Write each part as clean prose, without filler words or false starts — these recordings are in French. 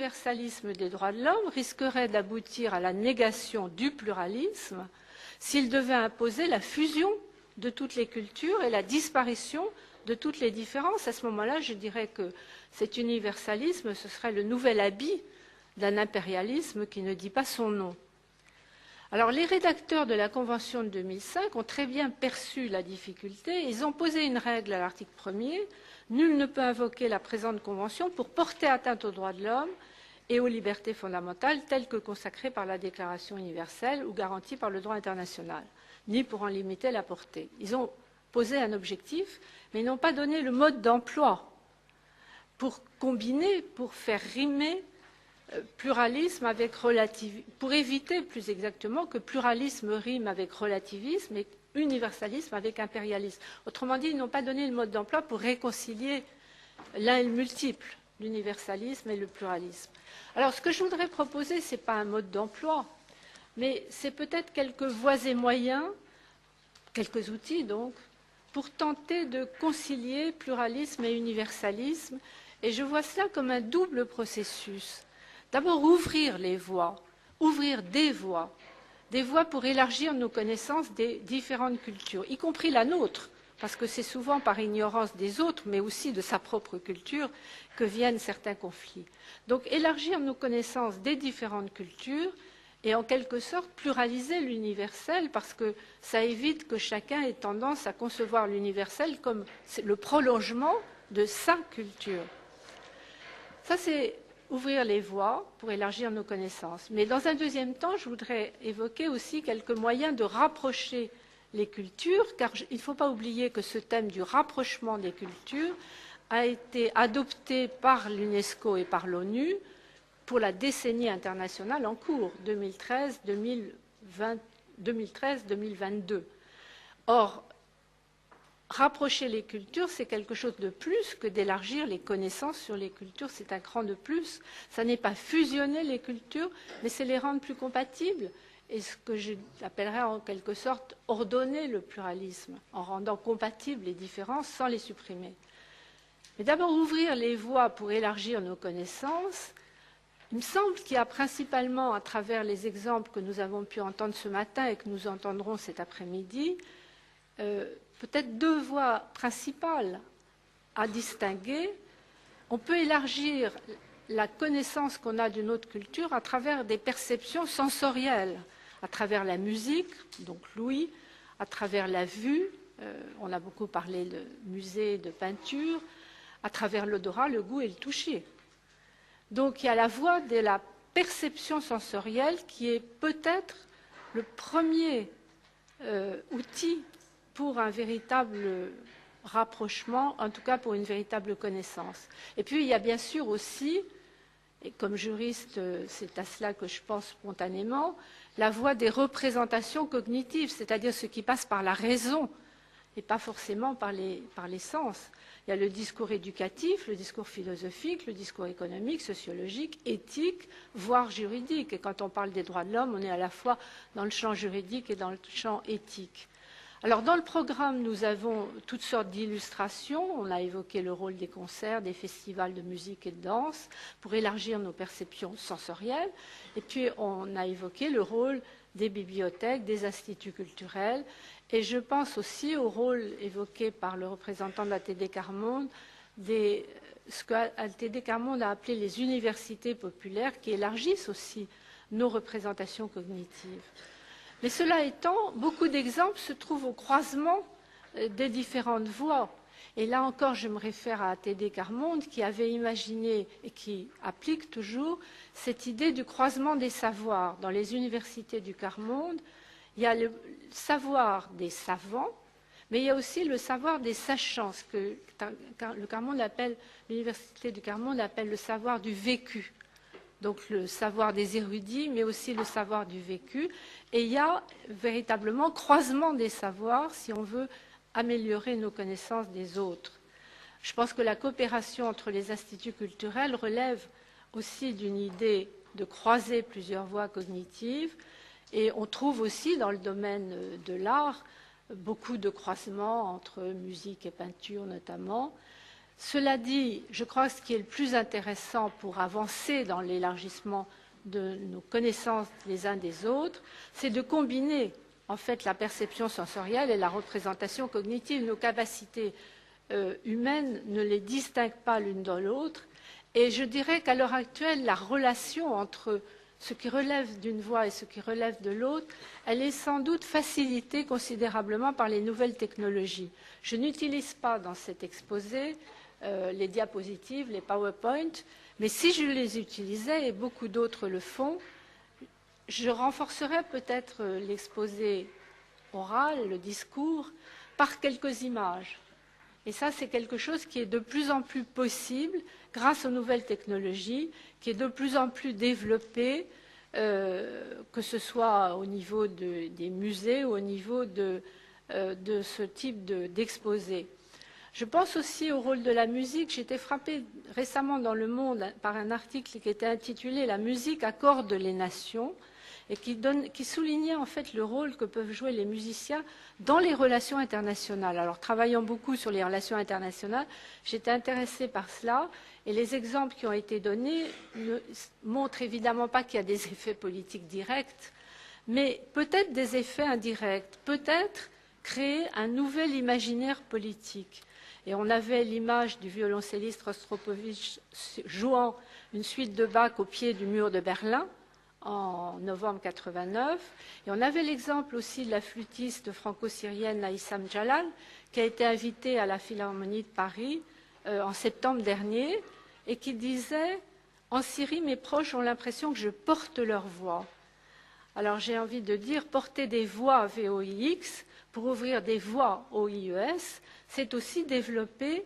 l'universalisme des droits de l'homme risquerait d'aboutir à la négation du pluralisme s'il devait imposer la fusion de toutes les cultures et la disparition de toutes les différences. À ce moment-là, je dirais que cet universalisme, ce serait le nouvel habit d'un impérialisme qui ne dit pas son nom. Alors, les rédacteurs de la Convention de 2005 ont très bien perçu la difficulté. Ils ont posé une règle à l'article 1er. Nul ne peut invoquer la présente Convention pour porter atteinte aux droits de l'homme et aux libertés fondamentales telles que consacrées par la Déclaration universelle ou garanties par le droit international, ni pour en limiter la portée. Ils ont posé un objectif, mais ils n'ont pas donné le mode d'emploi pour combiner, pour faire rimer pluralisme avec relativisme, pour éviter plus exactement que pluralisme rime avec relativisme et universalisme avec impérialisme. Autrement dit, ils n'ont pas donné le mode d'emploi pour réconcilier l'un et le multiple, l'universalisme et le pluralisme. Alors, ce que je voudrais proposer, ce n'est pas un mode d'emploi, mais c'est peut-être quelques voies et moyens, quelques outils donc, pour tenter de concilier pluralisme et universalisme. Et je vois cela comme un double processus. D'abord, ouvrir les voies, ouvrir des voies pour élargir nos connaissances des différentes cultures, y compris la nôtre, parce que c'est souvent par ignorance des autres, mais aussi de sa propre culture, que viennent certains conflits. Donc, élargir nos connaissances des différentes cultures et, en quelque sorte, pluraliser l'universel, parce que ça évite que chacun ait tendance à concevoir l'universel comme le prolongement de sa culture. Ça, c'est ouvrir les voies pour élargir nos connaissances. Mais dans un deuxième temps, je voudrais évoquer aussi quelques moyens de rapprocher les cultures, car il ne faut pas oublier que ce thème du rapprochement des cultures a été adopté par l'UNESCO et par l'ONU pour la décennie internationale en cours, 2013-2022. Or, rapprocher les cultures, c'est quelque chose de plus que d'élargir les connaissances sur les cultures, c'est un cran de plus. Ça n'est pas fusionner les cultures, mais c'est les rendre plus compatibles. Et ce que j'appellerais en quelque sorte ordonner le pluralisme, en rendant compatibles les différences sans les supprimer. Mais d'abord, ouvrir les voies pour élargir nos connaissances. Il me semble qu'il y a principalement, à travers les exemples que nous avons pu entendre ce matin et que nous entendrons cet après-midi, peut-être deux voies principales à distinguer. On peut élargir la connaissance qu'on a d'une autre culture à travers des perceptions sensorielles, à travers la musique, donc l'ouïe, à travers la vue, on a beaucoup parlé de musée, de peinture, à travers l'odorat, le goût et le toucher. Donc il y a la voie de la perception sensorielle qui est peut-être le premier outil pour un véritable rapprochement, en tout cas pour une véritable connaissance. Et puis il y a bien sûr aussi, et comme juriste, c'est à cela que je pense spontanément, la voie des représentations cognitives, c'est-à-dire ce qui passe par la raison et pas forcément par les sens. Il y a le discours éducatif, le discours philosophique, le discours économique, sociologique, éthique, voire juridique. Et quand on parle des droits de l'homme, on est à la fois dans le champ juridique et dans le champ éthique. Alors, dans le programme, nous avons toutes sortes d'illustrations. On a évoqué le rôle des concerts, des festivals de musique et de danse pour élargir nos perceptions sensorielles. Et puis, on a évoqué le rôle des bibliothèques, des instituts culturels. Et je pense aussi au rôle évoqué par le représentant de l'ATD Quart Monde, ce que l'ATD Quart Monde a appelé les universités populaires, qui élargissent aussi nos représentations cognitives. Mais cela étant, beaucoup d'exemples se trouvent au croisement des différentes voies. Et là encore, je me réfère à ATD Quart Monde, qui avait imaginé et qui applique toujours cette idée du croisement des savoirs. Dans les universités du Quart Monde, il y a le savoir des savants, mais il y a aussi le savoir des sachants, ce que l'université du Quart Monde appelle le savoir du vécu. Donc le savoir des érudits, mais aussi le savoir du vécu. Et il y a véritablement croisement des savoirs si on veut améliorer nos connaissances des autres. Je pense que la coopération entre les instituts culturels relève aussi d'une idée de croiser plusieurs voies cognitives. Et on trouve aussi dans le domaine de l'art beaucoup de croisements entre musique et peinture notamment. Cela dit, je crois que ce qui est le plus intéressant pour avancer dans l'élargissement de nos connaissances les uns des autres, c'est de combiner en fait la perception sensorielle et la représentation cognitive. Nos capacités humaines ne les distinguent pas l'une de l'autre. Et je dirais qu'à l'heure actuelle, la relation entre ce qui relève d'une voie et ce qui relève de l'autre, elle est sans doute facilitée considérablement par les nouvelles technologies. Je n'utilise pas dans cet exposé les diapositives, les PowerPoint, mais si je les utilisais, et beaucoup d'autres le font, je renforcerais peut-être l'exposé oral, le discours, par quelques images. Et ça, c'est quelque chose qui est de plus en plus possible grâce aux nouvelles technologies, qui est de plus en plus développé, que ce soit au niveau des musées ou au niveau de ce type d'exposé. Je pense aussi au rôle de la musique. J'ai été frappée récemment dans Le Monde par un article qui était intitulé « La musique accorde les nations » et qui soulignait en fait le rôle que peuvent jouer les musiciens dans les relations internationales. Alors, travaillant beaucoup sur les relations internationales, j'étais intéressée par cela, et les exemples qui ont été donnés ne montrent évidemment pas qu'il y a des effets politiques directs, mais peut-être des effets indirects, peut-être créer un nouvel imaginaire politique. Et on avait l'image du violoncelliste Rostropovitch jouant une suite de Bach au pied du mur de Berlin, en novembre 89. Et on avait l'exemple aussi de la flûtiste franco-syrienne Aïssam Jalal, qui a été invitée à la Philharmonie de Paris en septembre dernier, et qui disait « En Syrie, mes proches ont l'impression que je porte leur voix ». Alors j'ai envie de dire, porter des voix VOIX pour ouvrir des voies OIES, c'est aussi développer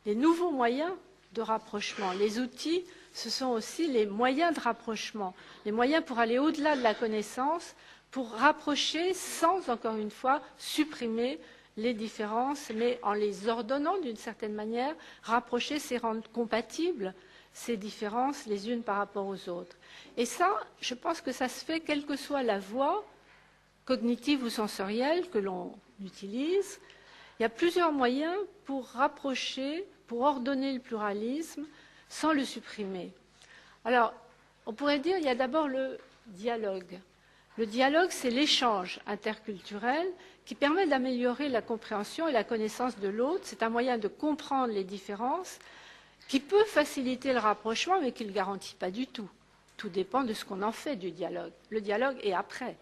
des nouveaux moyens de rapprochement. Les outils, ce sont aussi les moyens de rapprochement, les moyens pour aller au-delà de la connaissance, pour rapprocher sans, encore une fois, supprimer les différences, mais en les ordonnant d'une certaine manière, rapprocher, c'est rendre compatibles ces différences les unes par rapport aux autres. Et ça, je pense que ça se fait quelle que soit la voie cognitive ou sensorielle que l'on utilise. Il y a plusieurs moyens pour rapprocher, pour ordonner le pluralisme sans le supprimer. Alors, on pourrait dire qu'il y a d'abord le dialogue. Le dialogue, c'est l'échange interculturel qui permet d'améliorer la compréhension et la connaissance de l'autre. C'est un moyen de comprendre les différences qui peut faciliter le rapprochement, mais qui ne le garantit pas du tout. Tout dépend de ce qu'on en fait du dialogue. Le dialogue est après.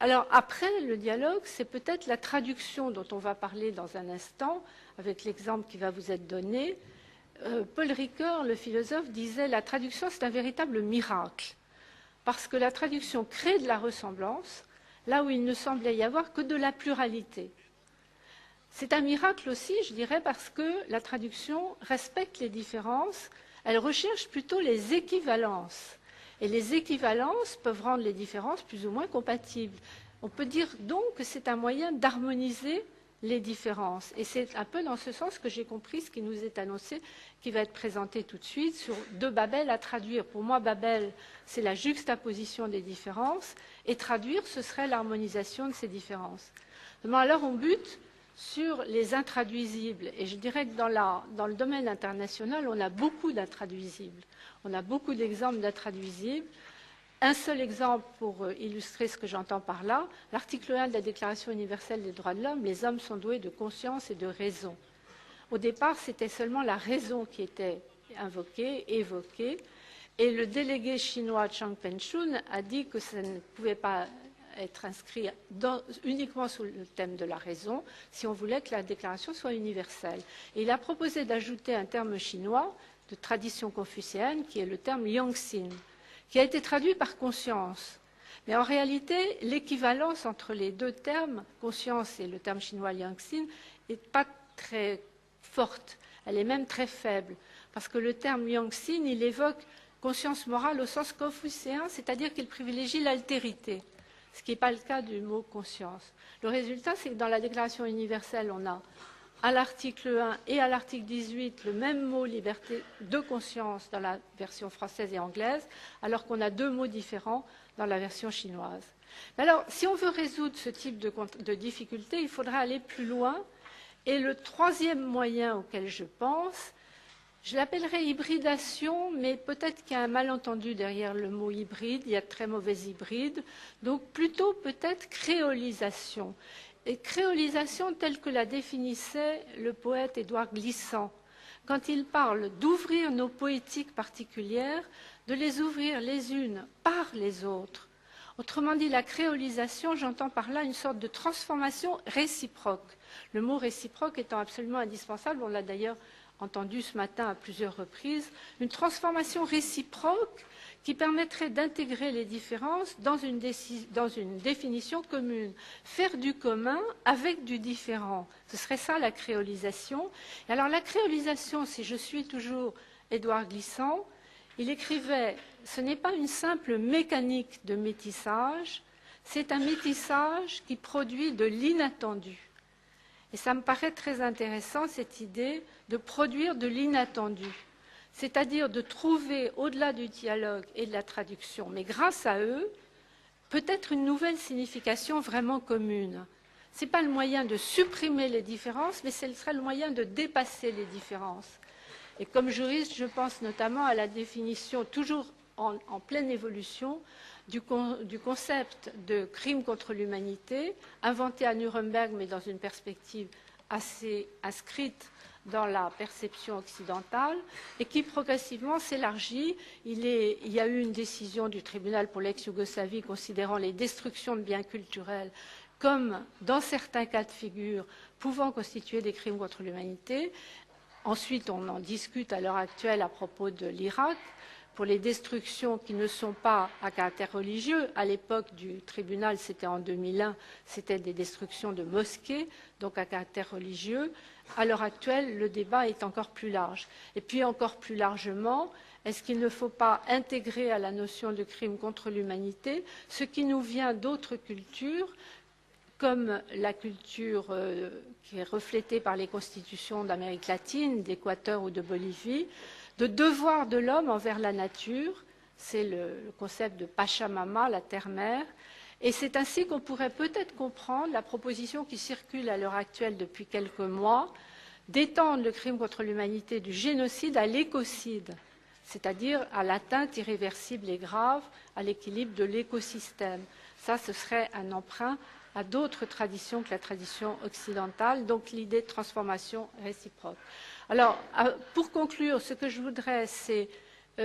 Alors, après le dialogue, c'est peut-être la traduction dont on va parler dans un instant, avec l'exemple qui va vous être donné. Paul Ricoeur, le philosophe, disait « La traduction, c'est un véritable miracle ». Parce que la traduction crée de la ressemblance, là où il ne semblait y avoir que de la pluralité. C'est un miracle aussi, je dirais, parce que la traduction respecte les différences, elle recherche plutôt les équivalences. Et les équivalences peuvent rendre les différences plus ou moins compatibles. On peut dire donc que c'est un moyen d'harmoniser les différences. Et c'est un peu dans ce sens que j'ai compris ce qui nous est annoncé, qui va être présenté tout de suite sur deux Babel à traduire. Pour moi, Babel, c'est la juxtaposition des différences, et traduire, ce serait l'harmonisation de ces différences. Alors, on bute sur les intraduisibles. Et je dirais que dans le domaine international, on a beaucoup d'intraduisibles. On a beaucoup d'exemples d'intraduisibles. Un seul exemple pour illustrer ce que j'entends par là, l'article 1 de la Déclaration universelle des droits de l'homme, les hommes sont doués de conscience et de raison. Au départ, c'était seulement la raison qui était invoquée, évoquée, et le délégué chinois Chang Penchun a dit que ça ne pouvait pas être inscrit uniquement sous le thème de la raison, si on voulait que la déclaration soit universelle. Et il a proposé d'ajouter un terme chinois de tradition confucéenne, qui est le terme yangxin, qui a été traduit par conscience. Mais en réalité, l'équivalence entre les deux termes, conscience et le terme chinois yangxin, n'est pas très forte. Elle est même très faible. Parce que le terme yangxin, il évoque conscience morale au sens confucéen, c'est-à-dire qu'il privilégie l'altérité, ce qui n'est pas le cas du mot conscience. Le résultat, c'est que dans la Déclaration universelle, on a à l'article 1 et à l'article 18 le même mot liberté de conscience dans la version française et anglaise, alors qu'on a deux mots différents dans la version chinoise. Alors, si on veut résoudre ce type de difficulté, il faudra aller plus loin Et le troisième moyen auquel je pense, je l'appellerais hybridation, mais peut-être qu'il y a un malentendu derrière le mot hybride, il y a de très mauvais hybrides, donc plutôt peut-être créolisation. Et créolisation telle que la définissait le poète Édouard Glissant, quand il parle d'ouvrir nos poétiques particulières, de les ouvrir les unes par les autres. Autrement dit, la créolisation, j'entends par là une sorte de transformation réciproque. Le mot réciproque étant absolument indispensable, on l'a d'ailleurs entendu ce matin à plusieurs reprises, une transformation réciproque qui permettrait d'intégrer les différences dans une définition commune. Faire du commun avec du différent. Ce serait ça la créolisation. Et alors la créolisation, si je suis toujours Édouard Glissant, il écrivait « Ce n'est pas une simple mécanique de métissage, c'est un métissage qui produit de l'inattendu. » Et ça me paraît très intéressant, cette idée de produire de l'inattendu, c'est-à-dire de trouver, au-delà du dialogue et de la traduction, mais grâce à eux, peut-être une nouvelle signification vraiment commune. Ce n'est pas le moyen de supprimer les différences, mais ce serait le moyen de dépasser les différences. Et comme juriste, je pense notamment à la définition, toujours en pleine évolution, du concept de crime contre l'humanité, inventé à Nuremberg, mais dans une perspective assez inscrite dans la perception occidentale, et qui progressivement s'élargit. Il y a eu une décision du tribunal pour l'ex-Yougoslavie considérant les destructions de biens culturels comme, dans certains cas de figure, pouvant constituer des crimes contre l'humanité. Ensuite, on en discute à l'heure actuelle à propos de l'Irak, pour les destructions qui ne sont pas à caractère religieux. À l'époque du tribunal, c'était en 2001, c'était des destructions de mosquées, donc à caractère religieux. À l'heure actuelle, le débat est encore plus large. Et puis encore plus largement, est-ce qu'il ne faut pas intégrer à la notion de crime contre l'humanité ce qui nous vient d'autres cultures, comme la culture qui est reflétée par les constitutions d'Amérique latine, d'Équateur ou de Bolivie, de devoir de l'homme envers la nature, c'est le concept de Pachamama, la terre-mère, et c'est ainsi qu'on pourrait peut-être comprendre la proposition qui circule à l'heure actuelle depuis quelques mois d'étendre le crime contre l'humanité du génocide à l'écocide, c'est-à-dire à l'atteinte irréversible et grave à l'équilibre de l'écosystème. Ça, ce serait un emprunt à d'autres traditions que la tradition occidentale, donc l'idée de transformation réciproque. Alors, pour conclure, ce que je voudrais, c'est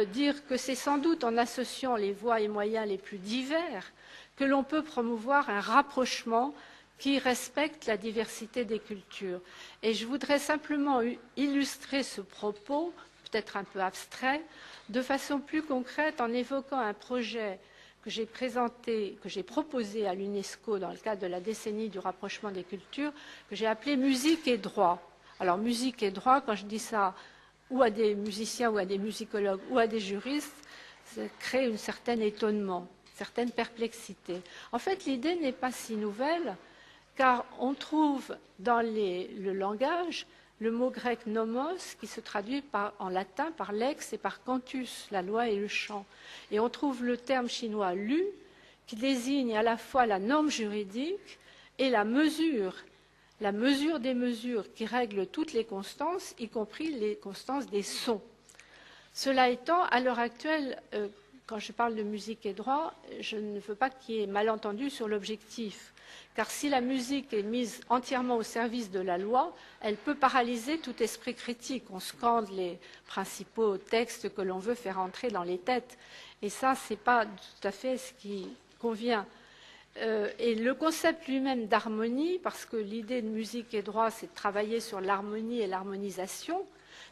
dire que c'est sans doute en associant les voies et moyens les plus divers que l'on peut promouvoir un rapprochement qui respecte la diversité des cultures. Et je voudrais simplement illustrer ce propos, peut-être un peu abstrait, de façon plus concrète en évoquant un projet que j'ai présenté, que j'ai proposé à l'UNESCO dans le cadre de la décennie du rapprochement des cultures, que j'ai appelé « Musique et droit ». Alors, musique et droit, quand je dis ça ou à des musiciens ou à des musicologues ou à des juristes, ça crée un certain étonnement, une certaine perplexité. En fait, l'idée n'est pas si nouvelle, car on trouve dans le langage le mot grec nomos qui se traduit en latin par lex et par cantus, la loi et le chant. Et on trouve le terme chinois lu qui désigne à la fois la norme juridique et la mesure des mesures qui règlent toutes les constances, y compris les constances des sons. Cela étant, à l'heure actuelle, quand je parle de musique et droit, je ne veux pas qu'il y ait malentendu sur l'objectif. Car si la musique est mise entièrement au service de la loi, elle peut paralyser tout esprit critique. On scande les principaux textes que l'on veut faire entrer dans les têtes. Et ça, ce n'est pas tout à fait ce qui convient. Et le concept lui-même d'harmonie, parce que l'idée de musique et droit, c'est de travailler sur l'harmonie et l'harmonisation,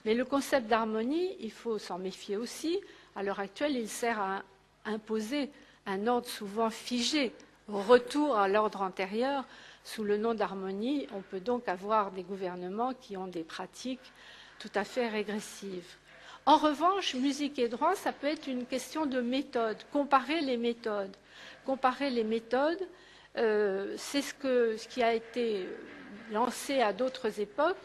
mais le concept d'harmonie, il faut s'en méfier aussi. À l'heure actuelle, il sert à imposer un ordre souvent figé, retour à l'ordre antérieur. Sous le nom d'harmonie, on peut donc avoir des gouvernements qui ont des pratiques tout à fait régressives. En revanche, musique et droit, ça peut être une question de méthode, comparer les méthodes. Comparer les méthodes, c'est ce qui a été lancé à d'autres époques,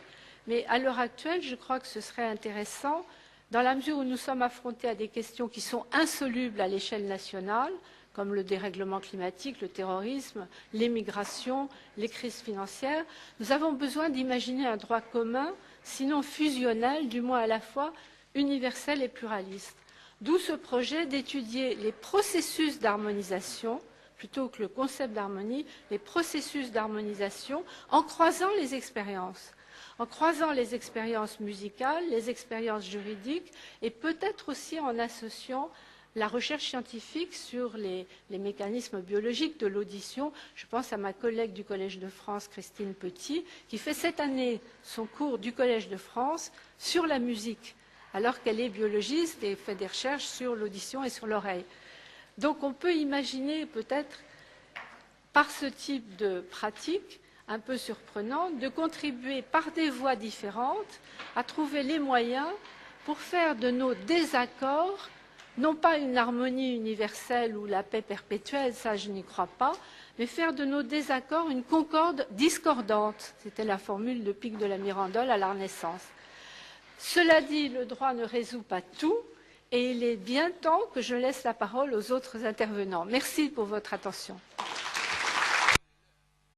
mais à l'heure actuelle, je crois que ce serait intéressant, dans la mesure où nous sommes affrontés à des questions qui sont insolubles à l'échelle nationale, comme le dérèglement climatique, le terrorisme, les migrations, les crises financières. Nous avons besoin d'imaginer un droit commun, sinon fusionnel, du moins à la fois universel et pluraliste. D'où ce projet d'étudier les processus d'harmonisation, plutôt que le concept d'harmonie, les processus d'harmonisation en croisant les expériences. En croisant les expériences musicales, les expériences juridiques et peut-être aussi en associant la recherche scientifique sur les mécanismes biologiques de l'audition. Je pense à ma collègue du Collège de France, Christine Petit, qui fait cette année son cours du Collège de France sur la musique, alors qu'elle est biologiste et fait des recherches sur l'audition et sur l'oreille. Donc on peut imaginer peut-être, par ce type de pratique un peu surprenante, de contribuer par des voies différentes à trouver les moyens pour faire de nos désaccords non pas une harmonie universelle ou la paix perpétuelle, ça je n'y crois pas, mais faire de nos désaccords une concorde discordante. C'était la formule de Pic de la Mirandole à la Renaissance. Cela dit, le droit ne résout pas tout et il est bien temps que je laisse la parole aux autres intervenants. Merci pour votre attention.